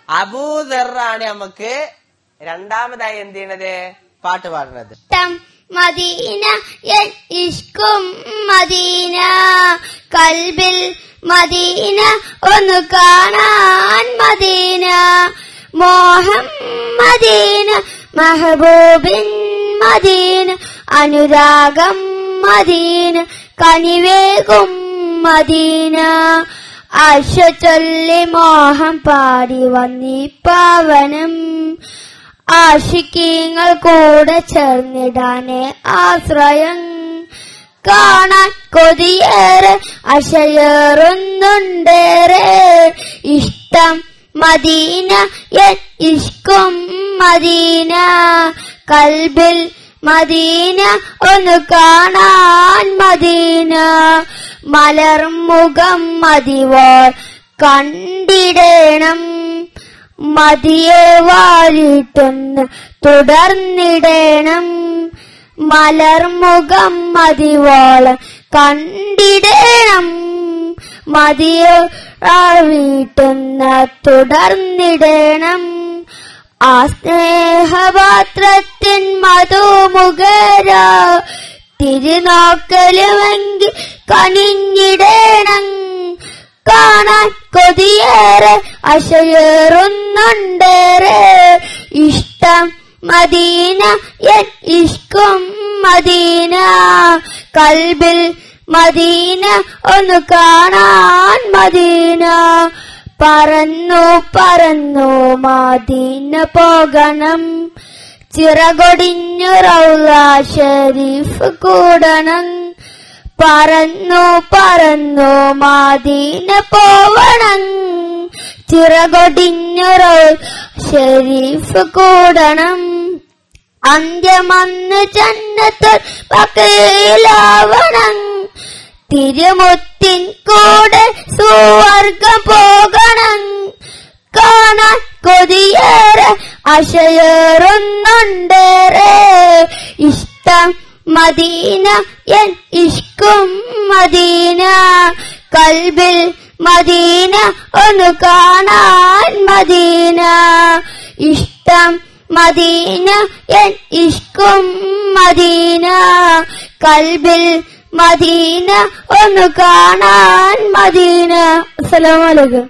അബൂദറാണ് നമുക്ക് രണ്ടാമതായി എന്ത് ചെയ്യണത് പാട്ട് പാടുന്നത്. മദീന ഇഷ്കും മദീന കൽബിൽ മദീന ഒന്ന് കാണാൻ മദീന മോഹം മദീന മെഹബൂബിൻ മദീന അനുരാഗം മദീന കനിവേകും മദീന ആശ ചൊല്ലി മോഹം പാടി വന്നീ പാവനം ആശിക്കീങ്ങൾ കൂടെ ചേർന്നിടാനേ ആശ്രയം കാണാൻ കൊതിയേറെ അശയേറുന്നുണ്ടേറെ ഇഷ്ടം മദീന ഇഷ്കും മദീന കൽബിൽ മദീന ഒന്ന് കാണാൻ മദീന മലർമുഖം മതിവോൾ കണ്ടിടണം മതിയെ വാരിട്ടൊന്ന് തുടർന്നിടണം മലർമുഖം മതിവോളം കണ്ടിടണം മതിയെ വീട്ടൊന്ന് തുടർന്നിടണം ആ സ്നേഹപാത്രത്തിൻ മധുമുഖര തിരുനോക്കലുമെങ്കിൽ കനിഞ്ഞിടണം കാണാൻ കൊതിയേറെ അശയേറുന്നുണ്ടേറെ ഇഷ്ടം മദീന ഇഷ്കും മദീന കൽബിൽ മദീന ഒന്ന് കാണാൻ മദീന പറന്നു പറന്നു മദീന പോകണം ചിറകൊടിഞ്ഞു റൗള ഷരീഫ് കൂടണം പറന്നു പറന്നു മദീന പോവണം ചിറകൊടിഞ്ഞു റൗള ഷരീഫ് കൂടണം അന്ത്യമന്ന് ജന്നത്തുൽ ബഖീലാവണം തിരുമുത്തിൻ കൂടെ സുവർഗം പോകണം കാണാൻ കൊതിയേറെ അശയേറുന്നുണ്ടേറെ ഇഷ്ടം മദീന ഇഷ്കും മദീന കൽബിൽ മദീന ഒന്ന് കാണാൻ മദീന ഇഷ്ടം മദീന ഇഷ്കും മദീന കൽബിൽ മദീന ഒന്ന് കാണാൻ മദീന. അസ്സലാമു അലൈക്കും.